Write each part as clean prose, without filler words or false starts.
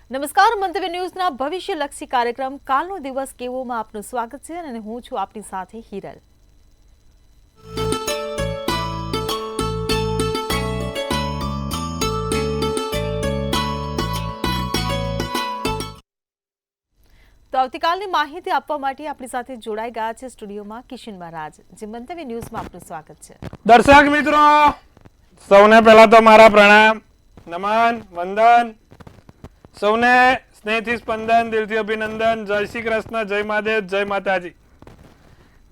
નમસ્કાર, મંતવ્ય ન્યૂઝના ભવિષ્યલક્ષી કાર્યક્રમ કાલનો દિવસ કેવોમાં આપનું સ્વાગત છે અને હું છું આપની સાથે હિરલ. તો આવતીકાલની માહિતી આપવા માટે આપણી સાથે જોડાઈ ગયા છે સ્ટુડિયોમાં કિશન મહારાજ, જે મંતવ્ય ન્યૂઝમાં આપનું સ્વાગત છે. દર્શક મિત્રો, સૌને પહેલા તો મારા પ્રણામ, નમન, વંદન. સૌને સ્નેહથી સ્પંદન, દિલથી અભિનંદન. જય શ્રી કૃષ્ણ, જય મહાદેવ, જય માતાજી.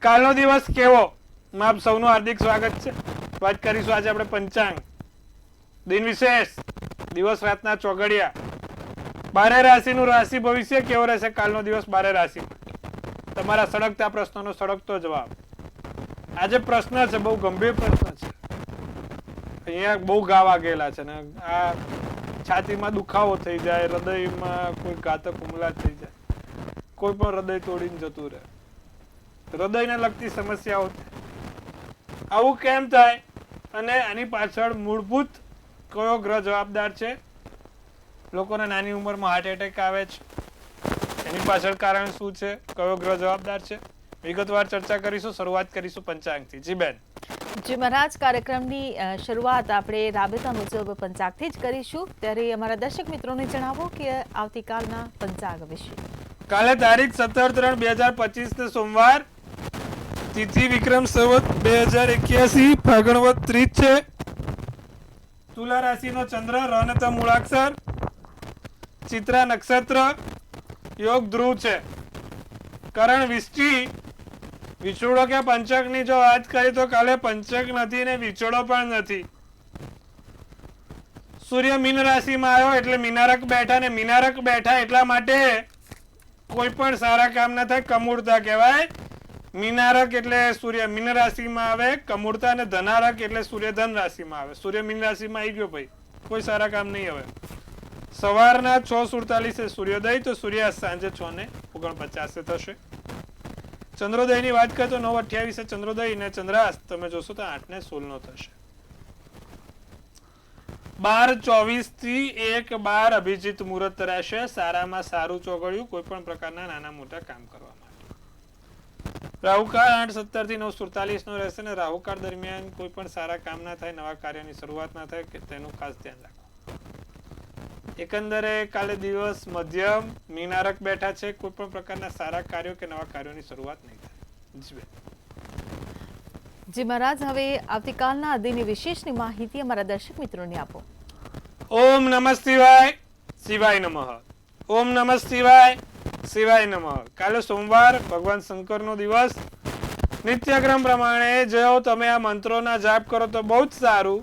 કાલનો દિવસ કેવો, આપ સૌનું હાર્દિક સ્વાગત છે. વાત કરીશું આજે આપણે પંચાંગ, દિન વિશેષ, દિવસ રાતના ચોઘડિયા, 12 રાશિનું રાશિ ભવિષ્ય કેવો રહેશે કાલનો દિવસ 12 રાશિ. તમારા સળગતા પ્રશ્નોનો સળગતો જવાબ. આજે પ્રશ્ન છે, બહુ ગંભીર પ્રશ્ન છે. અહીંયા બહુ ઘા વાગેલા છે ને આ છાતીમાં દુખાવો થઈ જાય, હૃદયમાં કોઈ ઘાતક હુમલા થઈ જાય, કોઈ પણ હૃદય તોડીને જતું રહે, હૃદયને લગતી સમસ્યાઓ થાય. આવું કેમ થાય અને આની પાછળ મૂળભૂત કયો ગ્રહ જવાબદાર છે? લોકોને નાની ઉંમરમાં હાર્ટ એટેક આવે છે, એની પાછળ કારણ શું છે? કયો ગ્રહ જવાબદાર છે? વિગતવાર ચર્ચા કરીશું. શરૂઆત કરીશું પંચાંગથી. જી બેન. જી મહારાજ, કાર્યક્રમની શરૂઆત આપણે રાબેતા મુજબ પંચાંગથી જ કરીશું. ત્યારે અમારા દર્શક મિત્રોને જણાવો કે આવતીકાલના પંચાંગ વિશે. કાલે તારીખ 17/3/2025 ને સોમવાર, તિથિ વિક્રમ સંવત 2081, ફાગણ વદ 30 છે. તુલા રાશિનો ચંદ્ર, રનત મૂળાક્ષર, ચિત્રા નક્ષત્ર, યોગ ધ્રુવ છે. કરણ વિષ્ટિ. વિછોડો કે પંચકની જો વાત કરી તો કાલે પંચક નથી ને વિછોડો પણ નથી. સૂર્ય મીન રાશિમાં આવ્યો એટલે મીનારક બેઠા, ને મીનારક બેઠા એટલા માટે કોઈ પણ સારા કામ ના થાય, કમૂળતા કહેવાય. મીનારક એટલે સૂર્ય મીન રાશિમાં આવે, કમૂળતા, અને ધનારક એટલે સૂર્ય ધન રાશિમાં આવે. સૂર્ય મીન રાશિમાં આવી ગયો ભાઈ, કોઈ સારા કામ નહીં હવે. સવારના 6:47 સૂર્યોદય, તો સૂર્યાસ્ત સાંજે 6:49 થશે. ચંદ્રોદયની વાત કરીએ તો 9:28 ચંદ્રોદય, ને ચંદ્રાસ્ત તમે જોશો તો 8:16 થશે. 12:24 થી 1:12 અભિજીત મુહૂર્ત રહેશે. સારામાં સારું ચોઘડિયું કોઈ પણ પ્રકારના નાના મોટા કામ કરવા માટે. રાહુકાળ 8:17 થી 9:47 નો રહેશે, ને રાહુકાળ દરમિયાન કોઈ પણ સારા કામ ના થાય, નવા કાર્યની શરૂઆત ના થાય, કે તેનું ખાસ ધ્યાન રાખો. એકંદરે કાલે દિવસ મધ્યમ, મીનારક બેઠા છે, કોઈ પણ પ્રકારના સારા કાર્યો કે નવા કાર્યોની શરૂઆત નહીં થાય. જી મહારાજ, હવે આવતીકાલના દિનની વિશેષની માહિતી અમારા દર્શક મિત્રોને આપો. ઓમ નમઃ શિવાય, શિવાય નમઃ. ઓમ નમઃ શિવાય, શિવાય નમઃ. કાલે સોમવાર, ભગવાન શંકરનો દિવસ. નિત્યક્રમ પ્રમાણે જો તમે આ મંત્રોના જાપ કરો તો બહુ જ સારું.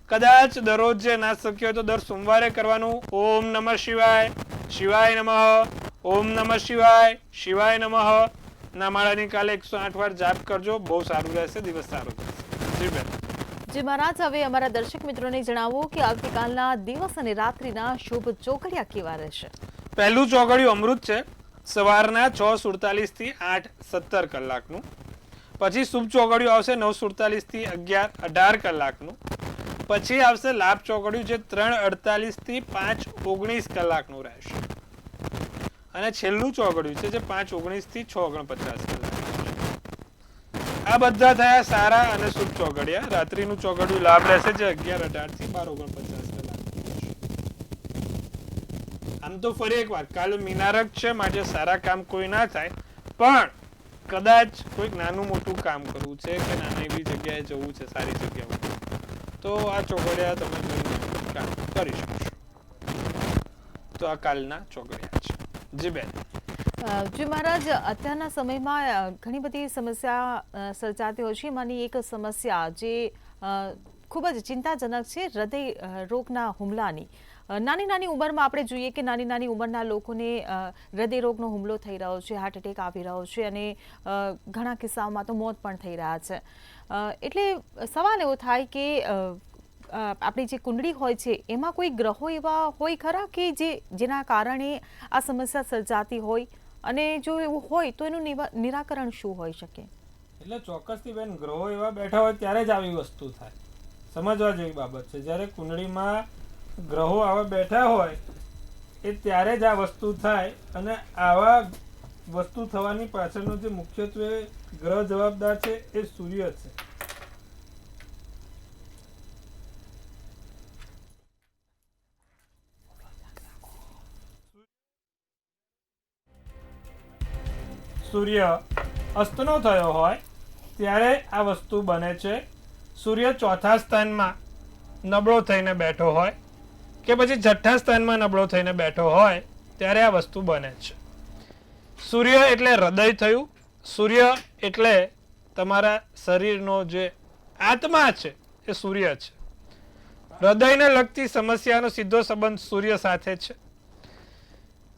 કદાચ દરરોજ જે ના શક્ય હોય તો દર સોમવારે કરવાનું. ઓમ નમઃ શિવાય, શિવાય નમઃ. ઓમ નમઃ શિવાય, શિવાય નમઃ. ના માળાની કાલે 108 વાર જાપ કરજો, બહુ સારું રહેશે, દિવસ સારો જશે. જી બેન. જી મહારાજ, હવે અમારા દર્શક મિત્રોને જણાવો કે આવતીકાલના દિવસ અને રાત્રિના શુભ ચોઘડિયા કેવા રહેશે. પહેલું ચોઘડિયું અમૃત છે, સવારના 6:47 થી 8:17 કલાકનું. પછી શુભ ચોઘડિયું આવશે 9:47 થી 11:18 કલાકનું. પછી આવશે લાભ ચોઘડિયું, જે 3:48 થી 5:19 કલાકનું રહેશે. અને છેલ્લું ચોઘડિયું છે જે 5:19 થી 6:49 કલાક. આ બધા થયા સારા અને શુભ ચોઘડિયા. રાત્રિનું ચોઘડિયું લાભ રહેશે, જે 11:18 થી 12:49 કલાક. આમ તો ફરી એકવાર, કાલે મીનારક છે માટે સારા કામ કોઈ ના થાય, પણ કદાચ કોઈક નાનું મોટું કામ કરવું છે કે નાની એવી જગ્યાએ જવું છે, સારી જગ્યાએ, તો આ ચોઘડિયા તમે કામ કરી શકશો. તો આ કાલના ચોઘડિયા છે. જી બેન. જી મહારાજ, અત્યારના સમયમાં ઘણી બધી સમસ્યા સર્જાતી હોય છે. એમાંની એક સમસ્યા જે ખૂબ જ ચિંતાજનક છે, હૃદય રોગના હુમલાની. નાની નાની ઉંમરમાં આપણે જોઈએ કે નાની નાની ઉંમરના લોકોને હૃદય રોગનો હુમલો થઈ રહ્યો છે, હાર્ટ એટેક આવી રહ્યો છે, અને ઘણા કિસ્સાઓમાં તો મોત પણ થઈ રહ્યા છે. એટલે સવાલ એવો થાય કે આપણી જે કુંડળી હોય છે એમાં કોઈ ગ્રહો એવા હોય ખરા કે જેના કારણે આ સમસ્યા સર્જાતી હોય, અને જો એવું હોય તો એનું નિરાકરણ શું હોઈ શકે? એટલે ચોક્કસથી બેન, ગ્રહો એવા બેઠા હોય ત્યારે જ આવી વસ્તુ થાય. સમજવા જેવી બાબત છે. જ્યારે કુંડળીમાં ગ્રહો આવા બેઠા હોય એ ત્યારે જ આ વસ્તુ થાય, અને આવા વસ્તુ થવાની પાછળનો જે મુખ્યત્વે ગ્રહ જવાબદાર છે એ સૂર્ય છે. સૂર્ય અસ્તનો થયો હોય ત્યારે આ વસ્તુ બને છે. સૂર્ય ચોથા સ્થાનમાં નબળો થઈને બેઠો હોય કે પછી છઠ્ઠા સ્થાનમાં નબળો થઈને બેઠો હોય ત્યારે આ વસ્તુ બને છે. સૂર્ય એટલે હૃદય થયું. સૂર્ય એટલે તમારા શરીરનો જે આત્મા છે એ સૂર્ય છે. હૃદયને લગતી સમસ્યાનો સીધો સંબંધ સૂર્ય સાથે છે.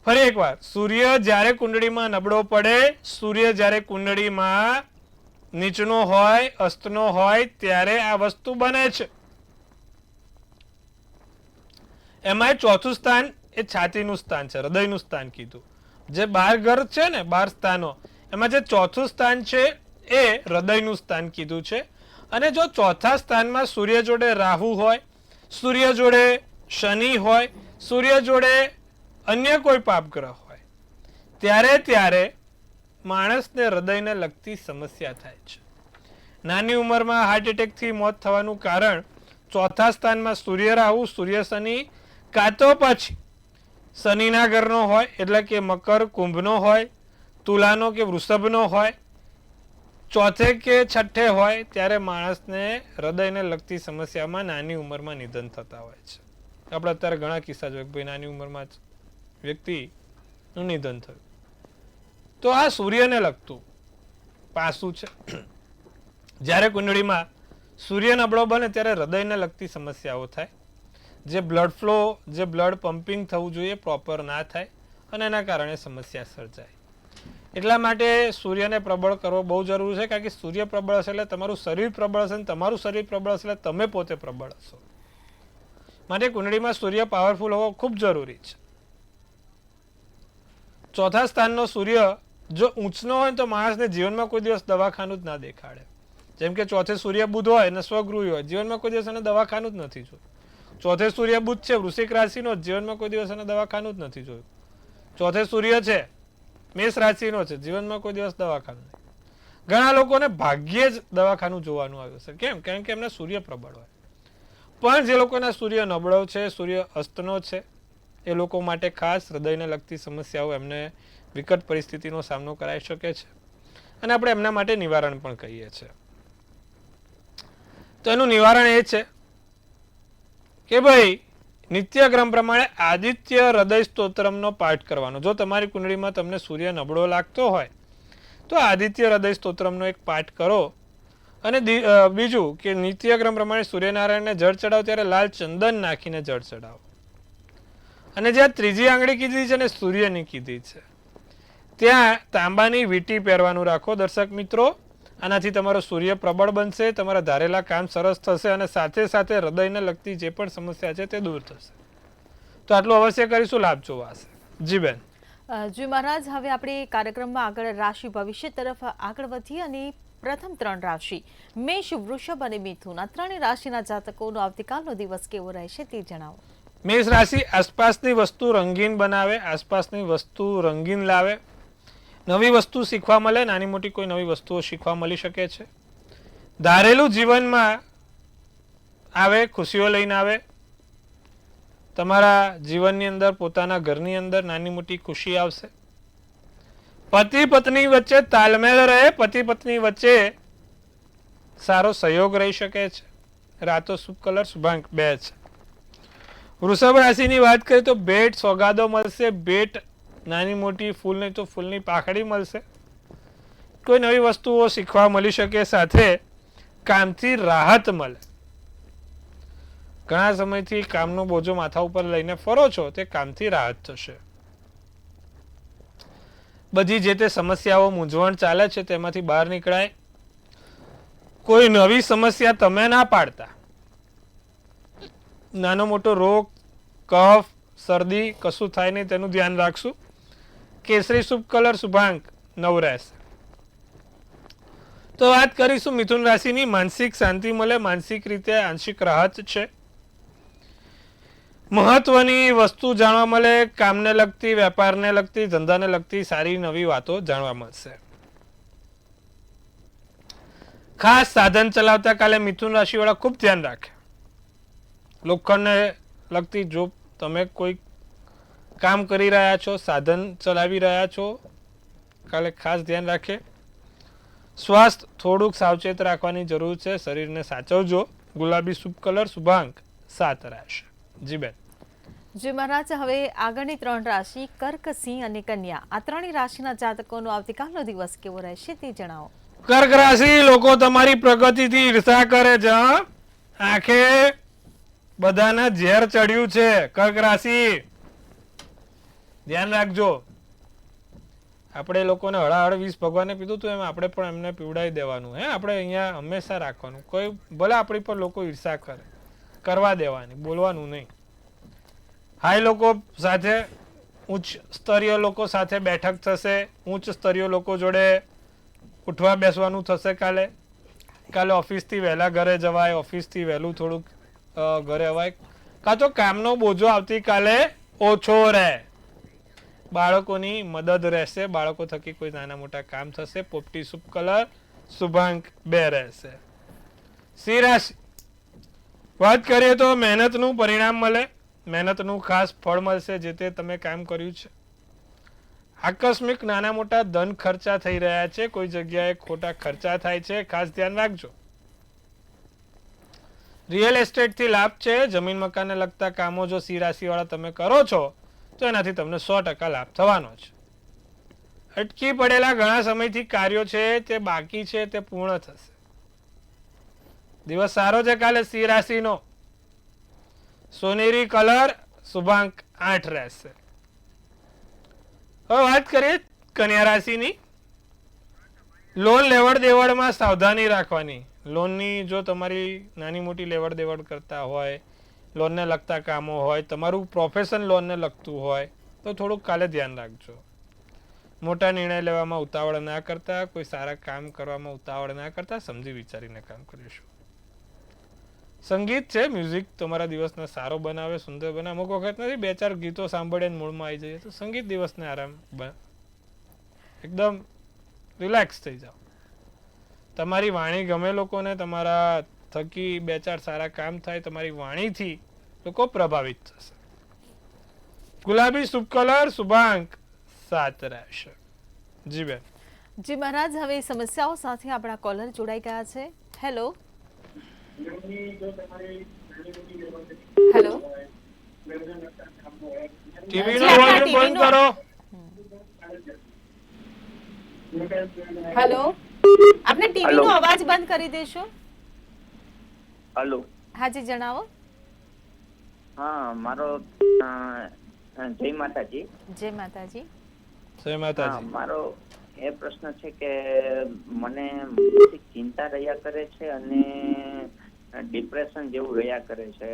ફરી એકવાર, સૂર્ય જ્યારે કુંડળીમાં નબળો પડે, સૂર્ય જ્યારે કુંડળીમાં નીચનો હોય, અસ્તનો હોય, ત્યારે આ વસ્તુ બને છે. એમાં ચોથું સ્થાન એ છાતીનું સ્થાન છે, હૃદયનું સ્થાન કીધું. જે 12 ગ્રહ છે ને, 12 સ્થાનો, એમાં જે ચોથું સ્થાન છે એ હૃદયનું સ્થાન કીધું છે. અને જો ચોથા સ્થાનમાં સૂર્ય જોડે રાહુ હોય, સૂર્ય જોડે શનિ હોય, સૂર્ય જોડે અન્ય કોઈ પાપગ્રહ હોય, ત્યારે માણસને હૃદયને લગતી સમસ્યા થાય છે. નાની ઉંમરમાં હાર્ટ એટેકથી મોત થવાનું કારણ ચોથા સ્થાનમાં સૂર્ય રાહુ, સૂર્ય શનિ, કાં તો પછી શનિના ઘરનો હોય એટલે કે મકર કુંભનો હોય, તુલાનો કે વૃષભનો હોય, ચોથે કે છઠ્ઠે હોય, ત્યારે માણસને હૃદયને લગતી સમસ્યામાં નાની ઉંમરમાં નિધન થતા હોય છે. આપણે અત્યારે ઘણા કિસ્સા જોઈએ, ભાઈ નાની ઉંમરમાં જ વ્યક્તિનું નિધન થયું. તો આ સૂર્યને લગતું પાસું છે. જ્યારે કુંડળીમાં સૂર્ય નબળો બને ત્યારે હૃદયને લગતી સમસ્યાઓ થાય. જે બ્લડ ફ્લો, જે બ્લડ પમ્પિંગ થવું જોઈએ પ્રોપર ના થાય, અને એના કારણે સમસ્યા સર્જાય. એટલા માટે સૂર્યને પ્રબળ કરવો બહુ જરૂરી છે, કારણ કે સૂર્ય પ્રબળ હશે એટલે તમારું શરીર પ્રબળ હશે, અને તમારું શરીર પ્રબળ હશે એટલે તમે પોતે પ્રબળ હશો. માટે કુંડળીમાં સૂર્ય પાવરફુલ હોવો ખૂબ જરૂરી છે. ચોથા સ્થાનનો સૂર્ય જો ઊંચનો હોય તો માણસને જીવનમાં કોઈ દિવસ દવાખાનું જ ના દેખાડે. જેમ કે ચોથે સૂર્ય બુધ હોય અને સ્વગૃહી હોય, જીવનમાં કોઈ દિવસ એને દવાખાનું જ નથી જોયું. ચોથે સૂર્ય બુધ છે વૃશ્ચિક રાશિનો, જીવનમાં કોઈ દિવસ એને દવાખાનું જ નથી જોયું. ચોથે સૂર્ય છે મેષ રાશિનો છે, જીવનમાં કોઈ દિવસ દવાખાનું નહીં. ઘણા લોકોને ભાગ્યે જ દવાખાનું જોવાનું આવ્યું છે. કેમ? કારણ કે એમને સૂર્ય પ્રબળ હોય. પણ જે લોકોના સૂર્ય નબળો છે, સૂર્ય અસ્તનો છે, એ લોકો માટે ખાસ હૃદયને લગતી સમસ્યાઓ એમને વિકટ પરિસ્થિતિનો સામનો કરાવી શકે છે. અને આપણે એમના માટે નિવારણ પણ કહીએ છીએ. તો એનું નિવારણ એ છે કે ભાઈ નિત્યક્રમ પ્રમાણે આદિત્ય હૃદય સ્તોત્રમનો પાઠ કરવાનો. જો તમારી કુંડળીમાં તમને સૂર્ય નબળો લાગતો હોય તો આદિત્ય હૃદય સ્તોત્રમનો એક પાઠ કરો. અને બીજું કે નિત્યક્રમ પ્રમાણે સૂર્યનારાયણને જળ ચડાવો ત્યારે લાલ ચંદન નાખીને જળ ચડાવો. અને જ્યાં ત્રીજી આંગળી કીધી છે ને સૂર્યની કીધી છે, ત્યાં તાંબાની વીંટી પહેરવાનું રાખો. દર્શક મિત્રો, આનાથી તમારો સૂર્ય પ્રબળ બનશે, તમારા ધારેલા કામ સરસ થશે, અને સાથે સાથે હૃદયને લગતી જે પણ સમસ્યા છે તે દૂર થશે. તો આટલું અવશ્ય કરીશું, લાભ જોવાશે. જી બેન. જી મહારાજ, હવે આપણે કાર્યક્રમમાં આગળ રાશિ ભવિષ્ય તરફ આગળ વધીએ અને પ્રથમ 3 રાશિ મેષ, વૃષભ અને મિથુન, આ ત્રણેય રાશિના જાતકોનો આવતીકાલનો દિવસ કેવો રહેશે તે જણાવો. મેષ રાશિ આસપાસની વસ્તુ રંગીન બનાવે, આસપાસની વસ્તુ રંગીન લાવે, નવી વસ્તુ શીખવા મળે, નાની મોટી કોઈ નવી વસ્તુઓ શીખવા મળી શકે છે. ધારેલું જીવનમાં આવે, ખુશીઓ લઈને આવે. તમારા જીવનની અંદર, પોતાના ઘરની અંદર નાની મોટી ખુશી આવશે. પતિ પત્ની વચ્ચે તાલમેલ રહે, પતિ પત્ની વચ્ચે સારો સહયોગ રહી શકે છે. રાતો શુભ કલર શુભાંક 2 છે. વૃષભ રાશિની વાત કરીએ તો ભેટ સોગાદો મળશે. ભેટ નાની મોટી, ફૂલ નહીં તો ફૂલની પાખડી મળશે. કોઈ નવી વસ્તુઓ શીખવા મળી શકે, સાથે કામથી રાહત મળે. ઘણા સમયથી કામનો બોજો માથા ઉપર લઈને ફરો છો, તે કામથી રાહત થશે. બધી જે તે સમસ્યાઓ, મૂંઝવણ ચાલે છે તેમાંથી બહાર નીકળાય. કોઈ નવી સમસ્યા તમે ના પાડતા. નાનો મોટો રોગ, કફ, શરદી કશું થાય નહીં તેનું ધ્યાન રાખશું. કેસરી શુભ કલર શુભાંક 9 રહેશે. તો વાત કરીશું મિથુન રાશિની. માનસિક શાંતિ મળે, માનસિક રીતે આંશિક રાહત છે. મહત્વની વસ્તુ જાણવા મળે, કામને લગતી, વેપારને લગતી, ધંધાને લગતી સારી નવી વાતો જાણવા મળશે. ખાસ સાધન ચલાવતા કાલે મિથુન રાશિ વાળા ખૂબ ધ્યાન રાખે. લોખંડને લગતી જો તમે કોઈ કામ કરી રહ્યા છો, સાધન ચલાવી રહ્યા છો, કાલે ખાસ ધ્યાન રાખે. સ્વાસ્થ્ય થોડુંક સાવચેત રાખવાની જરૂર છે. શરીરને સાચવજો. ગુલાબી શુભ કલર, શુભાંક 7 રહેશે. જી બેન. જી મહારાજ, હવે આગળની 3 રાશિ કર્ક, સિંહ અને કન્યા, આ ત્રણેય રાશિના જાતકોનો આવતીકાલનો દિવસ કેવો રહેશે તે જણાવો. કર્ક રાશિ લોકો તમારી પ્રગતિથી ઈર્ષા કરે છે. આંખે બધાને ઝેર ચડ્યું છે. કર્ક રાશિ ધ્યાન રાખજો. આપણે લોકોને હળાહળ 20 ભગવાને પીધું હતું એમ આપણે પણ એમને પીવડાવી દેવાનું. આપણે અહીંયા હંમેશા રાખવાનું. કોઈ ભલે આપણી પર લોકો ઈર્ષા કરે, કરવા દેવાની, બોલવાનું નહીં. હાઈ લોકો સાથે, ઉચ્ચ સ્તરીય લોકો સાથે બેઠક થશે. ઉચ્ચ સ્તરીય લોકો જોડે ઉઠવા બેસવાનું થશે. કાલે ઓફિસથી વહેલા ઘરે જવાય, ઓફિસથી વહેલું થોડુંક ઘરે અવાય. કાં તો કામનો બોજો આવતીકાલે ઓછો રહે. બાળકોની મદદ રહેશે. બાળકો થકી કોઈ નાના મોટા કામ થશે. પોપટી શુભ કલર, શુભાંક 2 રહેશે. સિંહ રાશિ વાત કરીએ તો મહેનતનું પરિણામ મળે. મહેનતનું ખાસ ફળ મળશે જે તે તમે કામ કર્યું છે. આકસ્મિક નાના મોટા ધન ખર્ચા થઈ રહ્યા છે. કોઈ જગ્યાએ ખોટા ખર્ચા થાય છે. ખાસ ધ્યાન રાખજો. રિયલ એસ્ટેટથી લાભ છે. જમીન મકાનને લગતા કામો જો સિંહ રાશિ વાળા તમે કરો છો તો એનાથી તમને 100% લાભ થવાનો છે. અટકી પડેલા ઘણા સમયથી કાર્યો છે તે બાકી છે તે પૂર્ણ થશે. દિવસ સારો છે કાલે સિંહ રાશિનો. સોનેરી કલર, શુભાંક 8 રહેશે. હવે વાત કરીએ કન્યા રાશિની. લોન લેવડ દેવડમાં સાવધાની રાખવાની. લોનની જો તમારી નાની મોટી લેવડ દેવડ કરતા હોય, લોનને લગતા કામો હોય, તમારું પ્રોફેશન લોનને લગતું હોય તો થોડુંક કાલે ધ્યાન રાખજો. મોટા નિર્ણય લેવામાં ઉતાવળ ના કરતા, કોઈ સારા કામ કરવામાં ઉતાવળ ના કરતા, સમજી વિચારીને કામ કરીશું. સંગીત છે, મ્યુઝિક તમારા દિવસને સારો બનાવે, સુંદર બનાવે. અમુક વખત નથી 2-4 ગીતો સાંભળીને મૂળમાં આવી જઈએ તો સંગીત દિવસને આરામ, એકદમ રિલેક્સ થઈ જાઓ. તમારી વાણી ગમે લોકોને, તમારા થકી 2-4 સારા કામ થાય, તમારી વાણીથી લોકો પ્રભાવિત થશે. ગુલાબી શુભ કલર, શુભાંક 7 રહેશે. જી બેન. જી મહારાજ, હવે સમસ્યાઓ સાથે આપણા કોલર જોડાઈ ગયા છે. હેલો હેલો, ટીવીનો વોલ્યુમ બંધ કરો. હેલો, આપને ટીવી નો અવાજ બંધ કરી દેશો. હેલો. હાજી જણાવો. હા, મારો જય માતાજી. જય માતાજી. જય માતાજી. મારો એ પ્રશ્ન છે કે મને માનસિક ચિંતા રહ્યા કરે છે અને ડિપ્રેશન જેવું રહ્યા કરે છે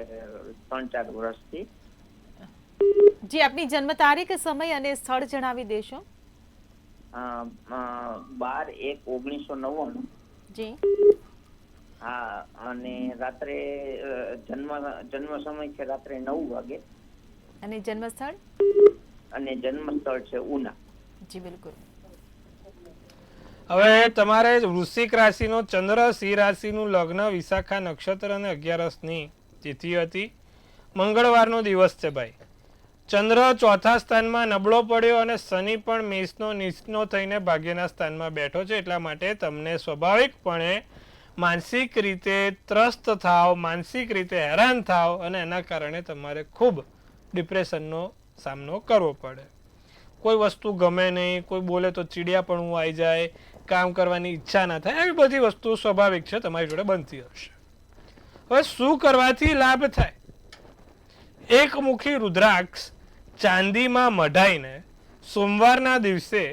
3-4 વર્ષથી. જી, આપની જન્મ તારીખ, સમય અને સ્થળ જણાવી દેશો. 12/1/1999. જી. હા, અને રાત્રે જન્મ સમય છે રાત્રે 9 વાગે. અને જન્મ સ્થળ? અને જન્મ સ્થળ છે ઉના. જી બિલકુલ. હવે તમારે વૃશ્ચિક રાશિનો ચંદ્ર, સિંહ રાશિનું લગ્ન, વિશાખા નક્ષત્ર અને 11ની તિથિ હતી. મંગળવારનો દિવસ છે ભાઈ. ચંદ્ર 4થા સ્થાનમાં નબળો પડ્યો અને શનિ પણ મેષનો નીચનો થઈને ભાગ્યના સ્થાનમાં બેઠો છે. એટલા માટે તમને સ્વાભાવિકપણે માનસિક રીતે ત્રસ્ત થાવ, માનસિક રીતે હેરાન થાવ અને એના કારણે તમારે ખૂબ ડિપ્રેશનનો સામનો કરવો પડે. કોઈ વસ્તુ ગમે નહીં, કોઈ બોલે તો ચીડિયાપણું આવી જાય, કામ કરવાની ઈચ્છા ના થાય. એવી બધી વસ્તુ સ્વાભાવિક છે, તમારી જોડે બનતી હશે. હવે શું કરવાથી લાભ થાય? એકમુખી રુદ્રાક્ષ ચાંદીમાં મઢાઈને સોમવારના દિવસે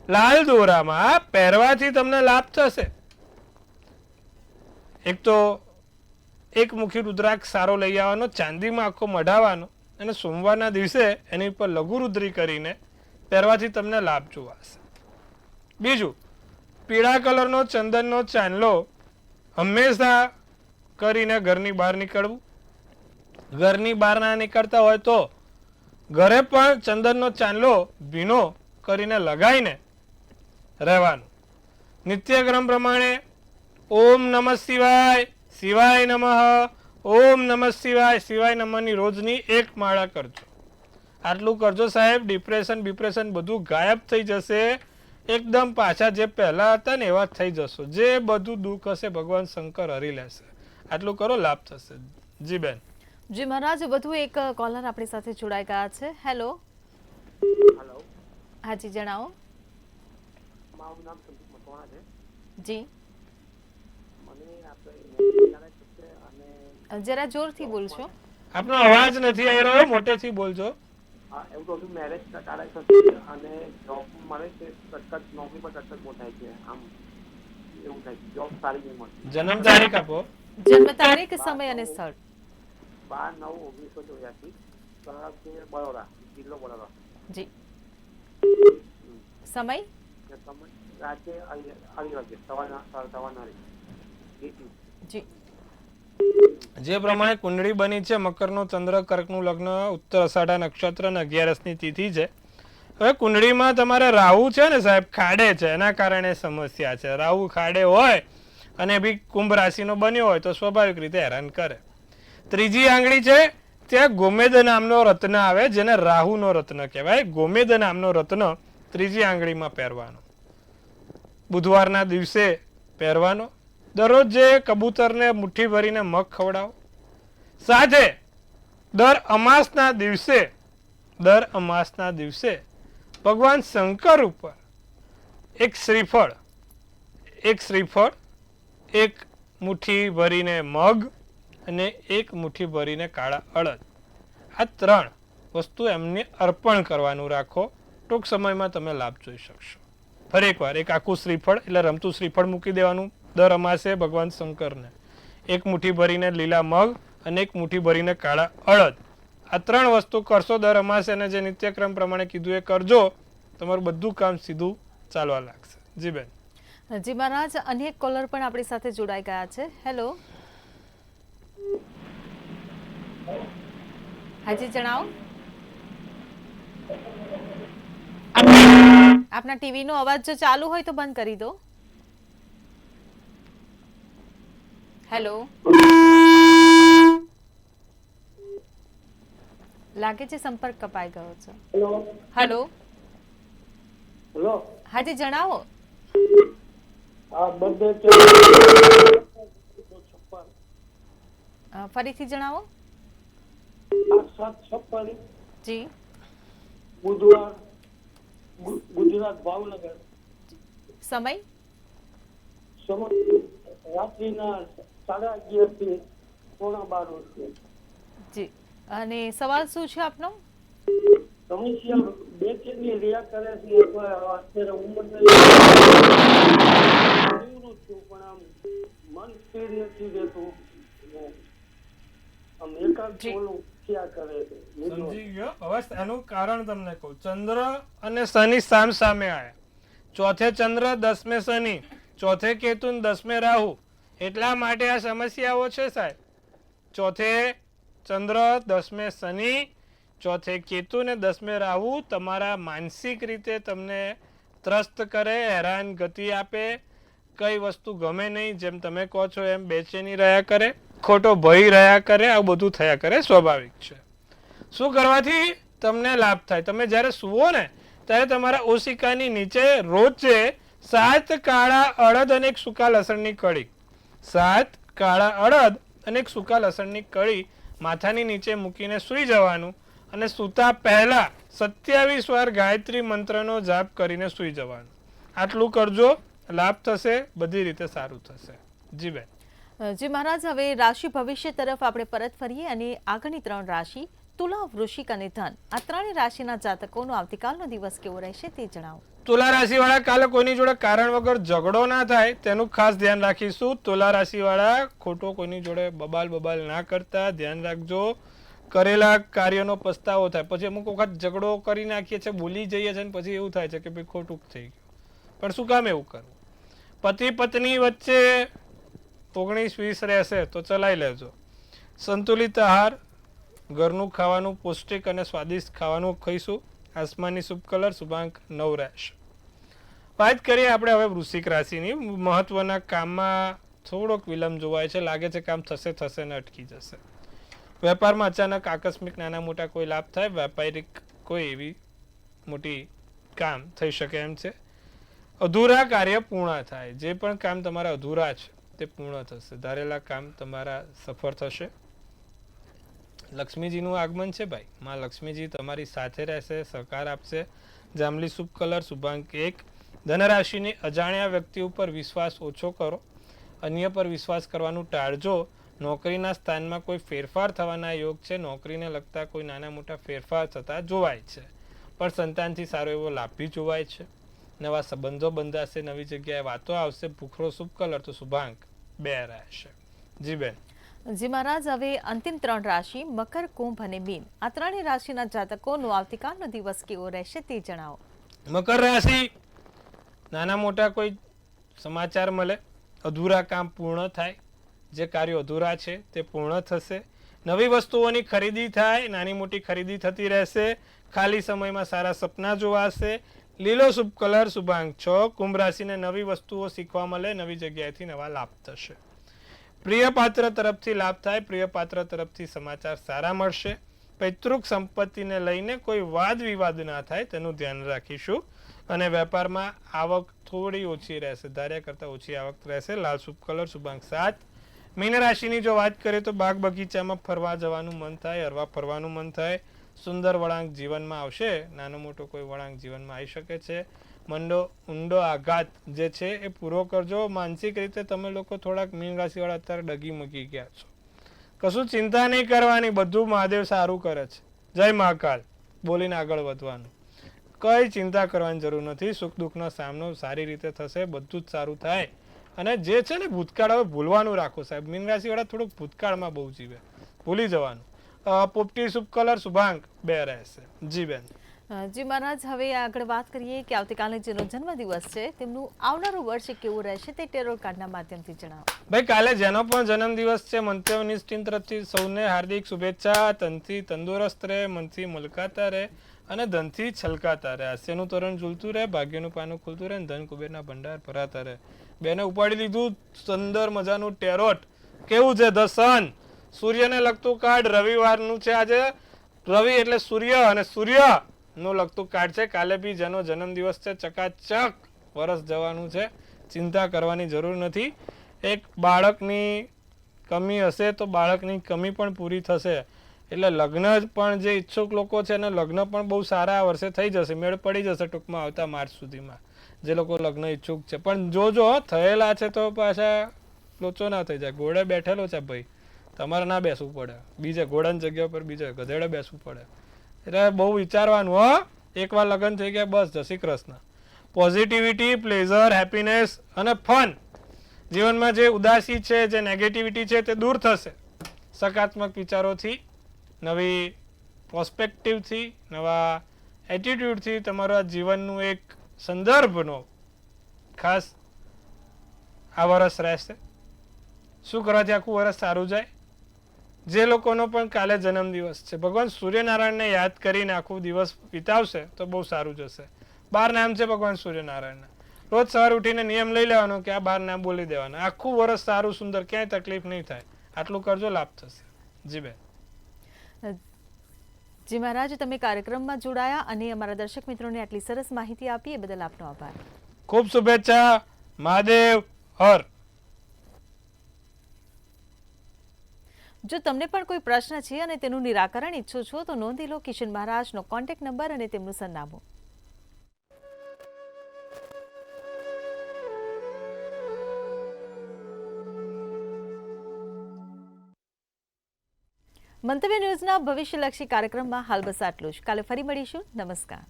લાલ દોરામાં પહેરવાથી તમને લાભ થશે. એક તો એકમુખી રુદ્રાક્ષ સારો લઈ આવવાનો, ચાંદીમાં આખો મઢાવવાનો અને સોમવારના દિવસે એની ઉપર લઘુરુદ્રી કરીને પહેરવાથી તમને લાભ જોવાશે. બીજું, પીળા કલરનો ચંદનનો ચાંદલો હંમેશા કરીને ઘરની બહાર નીકળવું. ઘરની બહાર ના નીકળતા હોય તો ઘરે પણ ચંદનનો ચાંદલો ભીનો કરીને લગાવીને રહેવાનું. નિત્યક્રમ પ્રમાણે ઓમ નમઃ શિવાય, શિવાય નમઃ, ઓમ નમઃ શિવાય, શિવાય નમઃની રોજની 1 માળા કરજો. આટલું કરજો સાહેબ, ડિપ્રેશન બધું ગાયબ થઈ જશે. એકદમ પાછા જે પહેલા હતા ને એવા થઈ જશો. જે બધું દુઃખ હશે ભગવાન શંકર હરી લેશે. આટલું કરો, લાભ થશે. જી બેન. જી મહારાજ, વધુ એક કોલર આપણી સાથે જોડાઈ ગયા છે. હેલો. હેલો, હાજી જણાવો. મારું નામ સંદીપ મકવાણા છે. જી, મને આપણે છે અને જરા જોરથી બોલશો. આપનો અવાજ નથી આવી રહ્યો, મોટેથી બોલજો. એવું તો હતું મેરેજ ટાળા થશે અને જોબ મળે છે, કટકટ નોકરી પર કટકટ બહુ થાય છે. આમ એવું થાય છે, જોબ સારી નહીં મળતી. જન્મ તારીખ આપો. જન્મ તારીખ, સમય અને સ્થળ. 12/9/1983, શહેર છે બરોડા, જિલ્લો બરોડા. જી. સમય? ને સમય રાત્રે 8 વાગે, સવારના જી. જે પ્રમાણે કુંડળી બની છે, મકરનો ચંદ્ર, કર્કનું લગ્ન, ઉત્તર અષાઢા નક્ષત્ર અને 11ની તિથિ છે. હવે કુંડળીમાં તમારે રાહુ છે ને સાહેબ, ખાડે છે, એના કારણે સમસ્યા છે. રાહુ ખાડે હોય અને બી કુંભ રાશિનો બન્યો હોય તો સ્વાભાવિક રીતે હેરાન કરે. ત્રીજી આંગળી છે, ત્યાં ગોમેદ નામનો રત્ન આવે, જેને રાહુનો રત્ન કહેવાય. ગોમેદ નામનો રત્ન ત્રીજી આંગળીમાં પહેરવાનો, બુધવારના દિવસે પહેરવાનો. દરરોજ જે કબૂતરને મુઠ્ઠી ભરીને મગ ખવડાવો. સાથે દર અમાસના દિવસે ભગવાન શંકર ઉપર એક શ્રીફળ, એક મુઠ્ઠી ભરીને મગ અને એક મુઠ્ઠી ભરીને કાળા અડદ, આ 3 વસ્તુ એમને અર્પણ કરવાનું રાખો. ટૂંક સમયમાં તમે લાભ જોઈ શકશો. ફરી એકવાર, એક આખું શ્રીફળ એટલે રમતું શ્રીફળ મૂકી દેવાનું દર અમાસે ભગવાન શંકરને, એક મુઠ્ઠી ભરીને લીલા મગ અને એક મુઠ્ઠી ભરીને કાળા અડદ, આ 3 વસ્તુ કરશો દર અમાસે અને જે નિત્યક્રમ પ્રમાણે કીધું એ કરજો, તમારું બધું કામ સીધું ચાલવા લાગશે. જી બેન. જી મહારાજ, અન્ય એક કોલર પણ આપણી સાથે જોડાઈ ગયા છે. હેલો. હાજી જણાવો. આપના ટીવી નો અવાજ જો ચાલુ હોય તો બંધ કરી દો. હેલો. લાગે છે સંપર્ક કપાઈ ગયો છે. હેલો. હેલો, હાજી જણાવો. આ બધે ફરીથી જણાવો. 756 જી. બુધવાર, ગુજરાત, ભાવનગર. સમય? સમય રાત્રિના 11:30 થી 11:15. જી. અને સવાલ શું છે આપનો? સમસ્યા બેચેની રહ્યા કરે છે. અત્યારે ઉંમર છું પણ આમ મન સ્થિર નથી રહેતું. આમ એકાંત ઓલું ક્યાં કરે છે. સમજી ગયો. હવે એનું કારણ તમને કહું. ચંદ્ર અને શનિ સામ સામે આયા. ચોથે ચંદ્ર, 10મે શનિ, ચોથે કેતુ ને 10મે રાહુ. એટલા માટે આ સમસ્યાઓ છે સાહેબ. ચોથે ચંદ્ર, 10મે શનિ, ચોથે કેતુ ને 10મે રાહુ તમારા માનસિક રીતે તમને ત્રસ્ત કરે, હેરાન ગતિ આપે, કઈ વસ્તુ ગમે નહીં, જેમ તમે કહો છો એમ બેચેની રહ્યા કરે, ખોટો ભય રહ્યા કરે, આવું બધું થયા કરે, સ્વાભાવિક છે. શું કરવાથી તમને લાભ થાય? તમે જ્યારે સુવો ને ત્યારે તમારા ઓશિકાની નીચે રોજે 7 કાળા અડદ અને 1 સૂકા લસણની કળી, 7 કાળા અડદ અને 1 સૂકા લસણની કળી માથાની નીચે મૂકીને સૂઈ જવાનું અને સૂતા પહેલા 27 વાર ગાયત્રી મંત્રનો જાપ કરીને સૂઈ જવાનું. આટલું કરજો, લાભ થશે, બધી રીતે સારું થશે. જી બેન. જી મહારાજ, હવે રાશિ ભવિષ્ય તરફ આપણે પરત ફરીએ અને આગળની 3 રાશિ તુલા, વૃશ્ચિક અને ધન, આ 3 રાશિના જાતકોનો આવતીકાલનો દિવસ કેવો રહેશે તે જણાવો. તુલા રાશિવાળા કાલે કોઈની જોડે કારણ વગર ઝઘડો ના થાય તેનું ખાસ ધ્યાન રાખીશું. તુલા રાશિવાળા ખોટો કોઈની જોડે બબાલ ના કરતા ધ્યાન રાખજો. કરેલા કાર્યનો પસ્તાવો થાય. પછી અમુક વખત ઝઘડો કરી નાખીએ છીએ, ભૂલી જઈએ છીએ, પછી એવું થાય છે કે ભાઈ ખોટું થઈ ગયું. પણ શું કામ એવું કરવું? પતિ પત્ની વચ્ચે 19-20 રહેશે તો ચલાવી લેજો. સંતુલિત આહાર, ઘરનું ખાવાનું પૌષ્ટિક અને સ્વાદિષ્ટ ખાવાનું ખાઈશું. આસમાની શુભ કલર શુભાંક 9 રહેશે. વાત કરીએ આપણે હવે વૃશ્ચિક રાશિની. મહત્વના કામમાં થોડોક વિલંબ જોવાય છે. લાગે છે કામ થશે ને અટકી જશે. વેપારમાં અચાનક આકસ્મિક નાના મોટા કોઈ લાભ થાય. વ્યાપારિક કોઈ એવી મોટી કામ થઈ શકે એમ છે. અધૂરા કાર્ય પૂર્ણ થાય. જે પણ કામ તમારા અધૂરા છે તે પૂર્ણ થશે. ધારેલા કામ તમારા સફળ થશે. લક્ષ્મીજીનું આગમન છે ભાઈ. માં લક્ષ્મીજી તમારી સાથે રહેશે, સહકાર આપશે. જાંબલી શુભ કલર શુભાંક 1. ધનરાશિની અજાણ્યા વ્યક્તિ ઉપર વિશ્વાસ ઓછો કરો. અન્ય પર વિશ્વાસ કરવાનું ટાળજો. નોકરીના સ્થાનમાં કોઈ ફેરફાર થવાના યોગ છે. નોકરીને લગતા કોઈ નાના મોટા ફેરફાર થતા જોવાય છે. પણ સંતાનથી સારો એવો લાભ બી જોવાય છે. નવા સંબંધો બંધાશે. નવી જગ્યાએ વાતો આવશે. ભૂખરો શુભ કલર તો શુભાંક 2 રહેશે. જી બેન. જી મહારાજ, હવે અંતિમ 3 રાશિ મકર, કુંભ અને મીન, આ ત્રણેય રાશિના જાતકોનો આવતીકાલનો દિવસ કેવો રહેશે તે જણાવો. મકર રાશિ, નાના મોટા કોઈ સમાચાર મળે. અધૂરા કામ પૂર્ણ થાય. જે કાર્યો અધૂરા છે તે પૂર્ણ થશે. નવી વસ્તુઓની ખરીદી થાય. નાની મોટી ખરીદી થતી રહેશે. ખાલી સમયમાં સારા સપના જોવાશે. લીલો શુભ કલર શુભાંક 6. કુંભ રાશિને નવી વસ્તુઓ શીખવા મળે. નવી જગ્યાએથી નવા લાભ થશે. પ્રિય પાત્ર તરફથી લાભ થાય. પ્રિય પાત્ર તરફથી સમાચાર સારા મળશે. પૈતૃક સંપત્તિને લઈને કોઈ વાદ વિવાદ ના થાય તેનું ધ્યાન રાખીશું. અને વેપારમાં આવક થોડી ઓછી રહેશે. ધાર્યા કરતાં ઓછી આવક રહેશે. લાલ શુભ કલર શુભાંક 7. મીન રાશિની જો વાત કરીએ તો બાગ બગીચામાં ફરવા જવાનું મન થાય. હરવા ફરવાનું મન થાય. સુંદર વળાંક જીવનમાં આવશે. નાનો મોટો કોઈ વળાંક જીવનમાં આવી શકે છે. ઊંડો આઘાત જે છે એ પૂરો કરજો. માનસિક રીતે તમે લોકો થોડાક મીન રાશિવાળા અત્યારે ડગી મૂકી ગયા છો. કશું ચિંતા નહીં કરવાની. બધું મહાદેવ સારું કરે છે. જય મહાકાલ બોલીને આગળ વધવાનું. કઈ ચિંતા કરવાની જરૂર નથી. સુખ દુઃખનો સામનો સારી રીતે થશે. બધું જ સારું થાય. અને જે છે ને ભૂતકાળ હવે ભૂલવાનું રાખો સાહેબ. મીન રાશિવાળા થોડુંક ભૂતકાળમાં બહુ જીવે. ભૂલી જવાનું. પોપટી શુભ કલર શુભાંક 2 રહેશે. જી બેન. જી મહારાજ, હવે આગળ વાત કરીએ કે આવતીકાલે જેનો જન્મદિવસ છે તેમનું આવનારું વર્ષ કેવું રહેશે તે ટેરોટ કાર્ડના માધ્યમથી જણાવો. ભાઈ, કાલે જેનો પણ જન્મદિવસ છે મંત્રવનિષ્ઠ ટીમ તરફથી સૌને હાર્દિક શુભેચ્છા. તનથી તંદુરસ્ત રહે, મનથી મલકાતા રહે અને ધનથી છલકાતા રહે. હાસ્યનું તોરણ ઝૂલતું રહે, ભાગ્યનું પાનું ખુલતું રહે અને ધન કુબેરના ભંડાર ભરાતા રહે. બેને ઉપાડી લીધું સુંદર મજાનું ટેરોટ. કેવું છે? ધ સન, સૂર્યને લગતું કાર્ડ. રવિવારનું છે આજે. રવિ એટલે સૂર્ય અને સૂર્ય નું લગતું કાર્ડ છે. કાલે બી જેનો જન્મદિવસ છે ચકાચક વરસ જવાનું છે. ચિંતા કરવાની જરૂર નથી. એક બાળકની કમી હશે તો બાળકની કમી પણ પૂરી થશે. એટલે લગ્ન પણ જે ઈચ્છુક લોકો છે એને લગ્ન પણ બહુ સારા આ વર્ષે થઈ જશે. મેળ પડી જશે ટૂંકમાં આવતા માર્ચ સુધીમાં. જે લોકો લગ્ન ઈચ્છુક છે પણ જોજો થયેલા છે તો પાછા લોચો ના થઈ જાય. ઘોડે બેઠેલો છે ભાઈ, તમારે ના બેસવું પડે. બીજે ઘોડાની જગ્યા પર બીજે ગધેડે બેસવું પડે. એટલે બહુ વિચારવાનું. એકવાર લગ્ન થઈ ગયા બસ જય Shri Krishna. Positivity, pleasure, happiness અને ફન. જીવનમાં જે ઉદાસી છે, જે નેગેટિવિટી છે તે દૂર થશે. સકારાત્મક વિચારોથી, નવી પ્રોસ્પેક્ટિવથી, નવા એટીટ્યુડથી તમારા જીવનનું એક સંદર્ભનો ખાસ આ વર્ષ રહેશે. શું કરવાથી આખું વર્ષ સારું જાય? જે લોકોનો પણ કાલે જન્મદિવસ છે ભગવાન સૂર્યનારાયણને યાદ કરીને આખું દિવસ વિતાવશે તો બહુ સારું જશે. 12 નામ છે ભગવાન સૂર્યનારાયણના. રોજ સવારે ઉઠીને નિયમ લઈ લેવાનો કે આ 12 નામ બોલી દેવાના. આખું વર્ષ સારું સુંદર, ક્યાંય તકલીફ નહીં થાય. આટલું કરજો, લાભ થશે. જી બેન. જી મહારાજ, તમે કાર્યક્રમમાં જોડાયા અને અમારા દર્શક મિત્રોને આટલી સરસ માહિતી આપી એ બદલ આપનો આભાર. ખૂબ શુભેચ્છા. મહાદેવ હર. જો તમને પણ કોઈ પ્રશ્ન છે અને તેનું નિરાકરણ ઈચ્છો છો તો નોંધી લો કિશન મહારાજનો કોન્ટેક્ટ નંબર અને તેમનું સરનામું. મંતવ્ય ન્યૂઝના ભવિષ્યલક્ષી કાર્યક્રમમાં હાલ બસ આટલું જ. કાલે ફરી મળીશું. નમસ્કાર.